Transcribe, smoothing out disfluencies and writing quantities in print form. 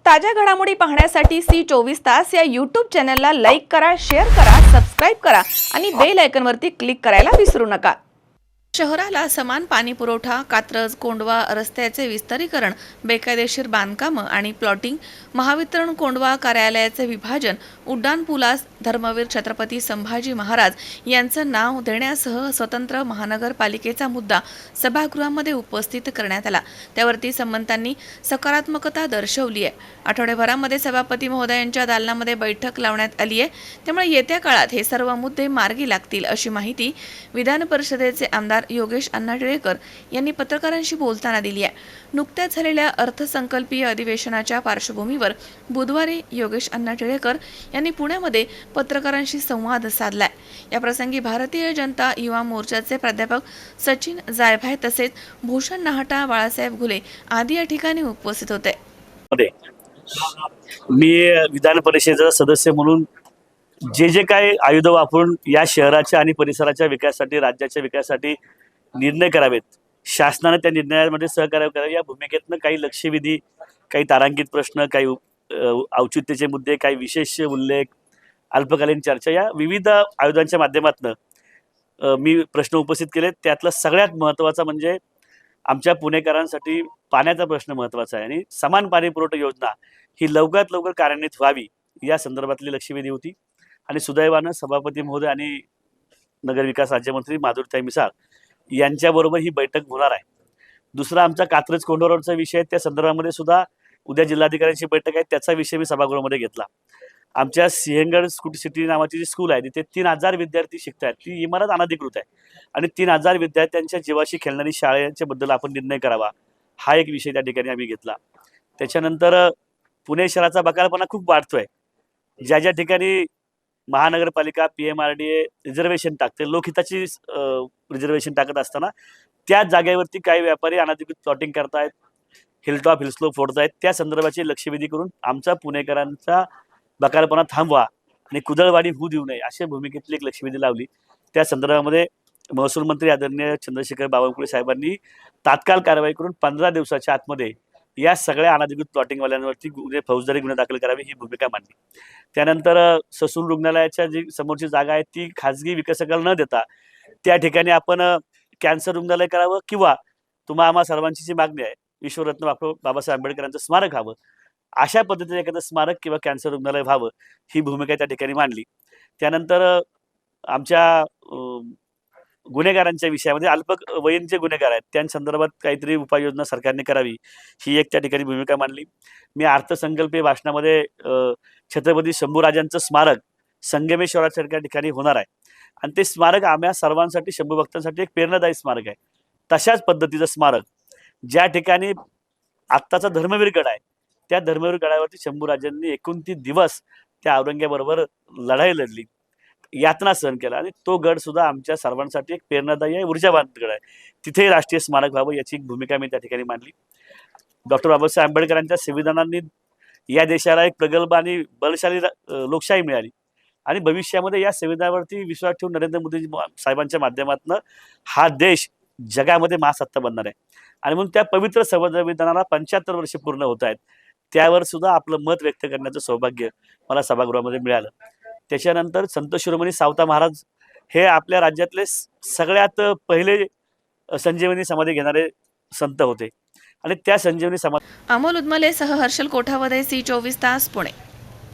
ताज्या घडामोडी पाहण्यासाठी सी24 तास या यूट्यूब चॅनलला लाईक करा, शेअर करा, सबस्क्राईब करा आणि बेल आयकॉनवरती क्लिक करायला विसरू नका। शहराला समान पाणी पुरवठा, कात्रज कोंढवा रस्त्याचे विस्तारीकरण, बेकायदेशीर बांधकामं आणि प्लॉटिंग, महावितरण कोंढवा कार्यालयाचे विभाजन, उड्डाण पुलास धर्मवीर छत्रपती संभाजी महाराज यांचं नाव देण्यासह स्वतंत्र महानगरपालिकेचा मुद्दा सभागृहामध्ये उपस्थित करण्यात आला। त्यावरती संबंधांनी सकारात्मकता दर्शवली आहे। आठवड्याभरामध्ये सभापती महोदयांच्या दालनामध्ये बैठक लावण्यात आली आहे, त्यामुळे येत्या काळात हे सर्व मुद्दे मार्गी लागतील अशी माहिती विधान परिषदेचे आमदार योगेश अण्णा टिळेकर यांनी पत्रकारांशी बोलताना दिली आहे। नुकत्याच झालेल्या अर्थसंकल्पीय अधिवेशनाच्या पार्श्वभूमीवर बुधवारी योगेश अण्णा टिळेकर यांनी पुण्यामध्ये पत्रकारांशी संवाद साधलाय। या प्रसंगी भारतीय जनता युवा मोर्चाचे प्राध्यापक सचिन जायभाय तसेच भूषण नाहटा, बाळासाहेब घुले आदी या ठिकाणी उपस्थित होते। मी विधान परिषदेचा सदस्य म्हणून जे काय आयुध वापरून या शहराच्या आणि परिसराच्या विकासासाठी, राज्याच्या विकासासाठी निर्णय करावेत, शासनाने त्या निर्णयामध्ये सहकार्य करावे या भूमिकेतनं काही लक्षवेधी, काही तारांकित प्रश्न, काही औचित्याचे मुद्दे, काही विशेष उल्लेख, अल्पकालीन चर्चा या विविध आयुधांच्या माध्यमातून मी प्रश्न उपस्थित केले। त्यातला सगळ्यात महत्त्वाचा म्हणजे आमच्या पुणेकरांसाठी पाण्याचा प्रश्न महत्त्वाचा आहे आणि समान पाणी पुरवठा योजना ही लवकरात लवकर कार्यान्वित व्हावी या संदर्भातली लक्षवेधी होती। आणि सुदैवानं सभापती महोदय आणि नगरविकास राज्यमंत्री माधुरीताई मिसाळ यांच्याबरोबर ही बैठक होणार आहे। दुसरा आमचा कात्रज कोंढवा रोडचा विषय, त्या संदर्भामध्ये सुद्धा उद्या जिल्हाधिकाऱ्यांची बैठक आहे, त्याचा विषय मी सभागृहामध्ये घेतला। आमच्या सिंहगड सिटी नावाची जी स्कूल आहे तिथे 3000 विद्यार्थी शिकतात, ती इमारत अनधिकृत आहे आणि 3000 विद्यार्थ्यांच्या जीवाशी खेळणारी शाळेच्या बद्दल आपण निर्णय करावा, हा एक विषय त्या ठिकाणी आम्ही घेतला। त्याच्यानंतर पुणे शहराचा बकालपणा खूप वाढतोय। ज्या ज्या ठिकाणी महानगरपालिका PMRDA रिझर्वेशन टाकते, लोकहिताची रिझर्वेशन टाकत असताना त्या जागेवरती काही व्यापारी अनधिकृत प्लॉटिंग करतायत, हिलटॉप हिलस्लोप फोडतायत, त्या संदर्भाची लक्षवेधी करून आमचा पुणेकरांचा बकालपणा थांबवा आणि कुदळवाडी होऊ देऊ नये अशा भूमिकेतली एक लक्षवेधी लावली। त्या संदर्भामध्ये महसूल मंत्री आदरणीय चंद्रशेखर बावनकुळे साहेबांनी तात्काळ कारवाई करून 15 दिवसाच्या आतमध्ये या सगळ्या अनधिकृत प्लॉटिंगवाल्यांवरती फौजदारी गुन्हे दाखल करावे ही भूमिका मांडली। त्यानंतर ससून रुग्णालयाच्या जी समोरची जागा आहे ती खाजगी विकसकाला न देता त्या ठिकाणी आपण कॅन्सर रुग्णालय करावं किंवा आम्हा सर्वांची जी मागणी आहे विश्वरत्न डॉक्टर बाबासाहेब आंबेडकरांचं स्मारक व्हावं, अशा पद्धतीने एखादं स्मारक किंवा कॅन्सर रुग्णालय व्हावं ही भूमिका त्या ठिकाणी मांडली। त्यानंतर आमच्या गुन्हेगारांच्या विषयामध्ये अल्पवयीन जे गुन्हेगार आहेत त्यांसंदर्भात काहीतरी उपाययोजना सरकारने करावी ही एक त्या ठिकाणी भूमिका मांडली। मी अर्थसंकल्पीय भाषणामध्ये छत्रपती शंभूराजांचं स्मारक संगमेश्वरासारख्या ठिकाणी होणार आहे आणि ते स्मारक आम्हा सर्वांसाठी, शंभू भक्तांसाठी एक प्रेरणादायी स्मारक आहे। तशाच पद्धतीचं स्मारक ज्या ठिकाणी आत्ताचा धर्मवीर गड आहे त्या धर्मवीर गडावरती शंभूराजांनी 29 दिवस त्या औरंग्याबरोबर लढाई लढली, यातना सहन केला आणि तो गड सुद्धा आमच्या सर्वांसाठी एक प्रेरणादायी आहे, ऊर्जावान गड आहे। तिथे राष्ट्रीय स्मारक व्हावं याची एक भूमिका मी त्या ठिकाणी मांडली। डॉक्टर बाबासाहेब आंबेडकरांच्या संविधानाने या देशाला एक प्रगल्भ आणि बलशाली लोकशाही मिळाली आणि भविष्यामध्ये या संविधानावरती विश्वास ठेवून नरेंद्र मोदी साहेबांच्या माध्यमातून हा देश जगामध्ये महासत्ता बनणार आहे आणि म्हणून त्या पवित्र संविधानाला 75 वर्ष पूर्ण होत आहेत। त्यावर सुद्धा आपलं मत व्यक्त करण्याचं सौभाग्य मला सभागृहामध्ये मिळालं। त्याच्यानंतर संत शिरोमणी सावता महाराज हे आपल्या राज्यातले सगळ्यात पहिले संजीवनी समाधी घेणारे संत होते आणि त्या संजीवनी समाधी अमोल उदमले सह हर्षल कोठावदे, सी24 तास पुणे।